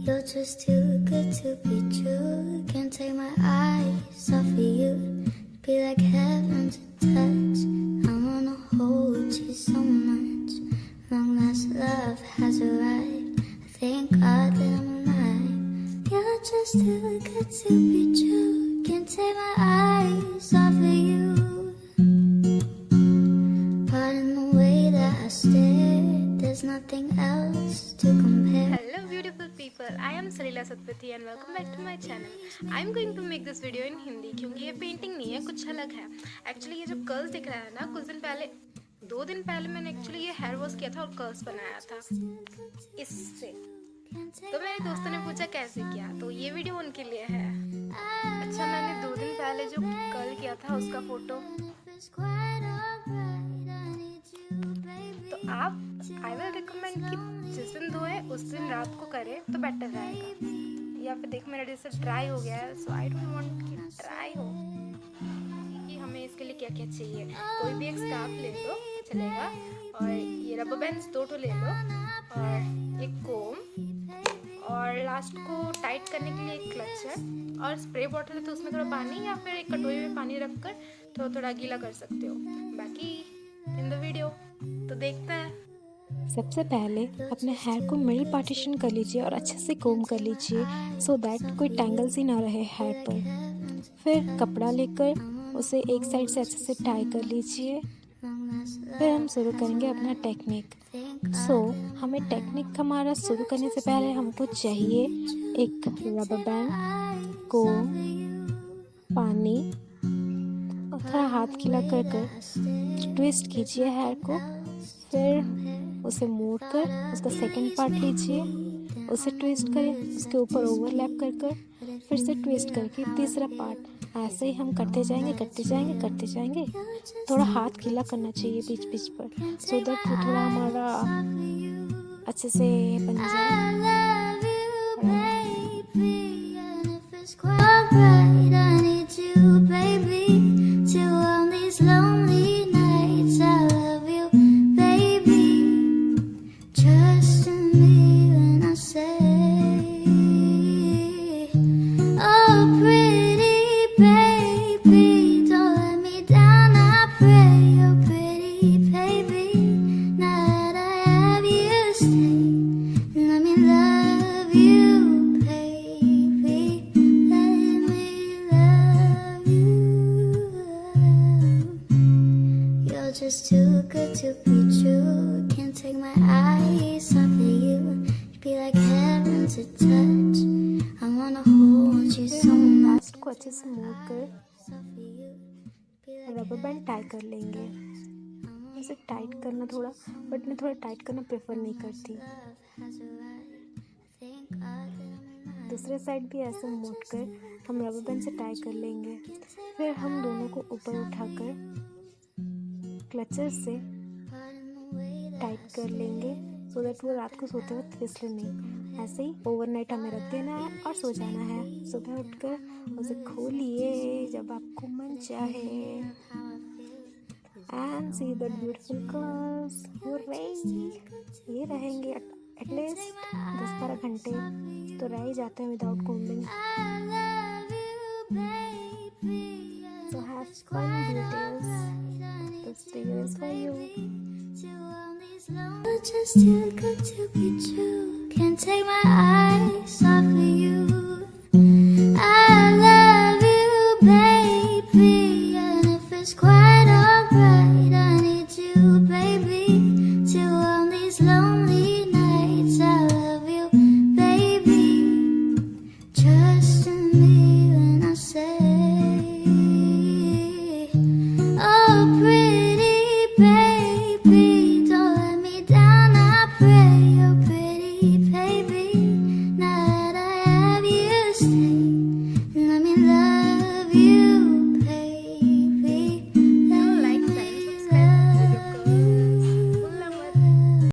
You're just too good to be true. Can't take my eyes off of you. Be like heaven to touch. I wanna hold you so much. Long last love has arrived. I thank God that I'm alive. You're just too good to be true. Can't take my eyes off of you. Pardon the way that I stare. There's nothing else to compare. Hello beautiful people, I am Salila Satapathy and welcome back to my channel. I am going to make this video in Hindi क्योंकि ये painting नहीं है, कुछ अलग है. Actually ये जो curls दिख रहा है ना, कुछ दिन पहले 2 दिन पहले मैंने एक्चुअली ये हेयर वॉश किया था और कर्ल्स बनाया था इससे. तो मेरे दोस्तों ने पूछा कैसे किया, तो ये वीडियो उनके लिए है. अच्छा, मैंने 2 दिन पहले जो कर्ल किया था उसका फोटो तो आप आई विल रिकमेंड कि जिस दिन धोए उस दिन रात को करें तो बेटर रहेगा. या फिर देखो मेरा जैसे ड्राई हो गया है, सो आई डोंट वांट कि ड्राई हो. कि हमें इसके लिए क्या क्या चाहिए, कोई भी एक स्कार्फ ले लो चलेगा, और ये रबर बैंड्स 2 ले लो, और एक कोम, और लास्ट को टाइट करने के लिए एक क्लच है, और स्प्रे बॉटल है तो उसमें थोड़ा पानी या फिर एक कटोरी में पानी रखकर थोड़ा थोड़ा गीला कर सकते हो. बाकी इन द वीडियो तो देखते हैं. सबसे पहले अपने हेयर को मिडिल पार्टीशन कर लीजिए और अच्छे से कोम कर लीजिए सो दैट कोई टैंगल्स ही ना रहे हेयर पर. फिर कपड़ा लेकर उसे एक साइड से अच्छे से टाई कर लीजिए. फिर हम शुरू करेंगे अपना टेक्निक. हमें टेक्निक हमारा शुरू करने से पहले हमको चाहिए एक रबर बैंड, कोम, पानी और थोड़ा हाथ गीला कर ट्विस्ट कीजिए हेयर को. फिर उसे मोड़ कर उसका सेकंड पार्ट लीजिए, उसे ट्विस्ट करें, उसके ऊपर ओवरलैप कर फिर से ट्विस्ट करके तीसरा पार्ट. ऐसे ही हम करते जाएंगे. थोड़ा हाथ गीला करना चाहिए बीच पर सो दैट वो थोड़ा हमारा अच्छे से बन जाए. Just too good to be true. Can't take my eyes off of you. You be like heaven to touch. I wanna hold you so much. Last को अच्छे से मोड़ कर रबर बैंड टाई कर लेंगे. इसे टाइट करना थोड़ा, बट मैं थोड़ा टाइट करना प्रेफर नहीं करती. दूसरे साइड भी ऐसे मोड़ कर हम रबर बैंड से टाई कर लेंगे. फिर हम दोनों को ऊपर उठाकर क्लचर से टाइट कर लेंगे सो दैट वो रात को सोते वक्त फिसले नहीं. ऐसे ही ओवरनाइट हमें रख देना है और सो जाना है. सुबह उठकर उसे खोलिए जब आपको मन चाहे and see the beautiful curls. ये रहेंगे एटलीस्ट 10-12 घंटे तो रह ही जाते हैं without combing. So have fun beauties. This video is for you. Just too good to be true. Can't take my eyes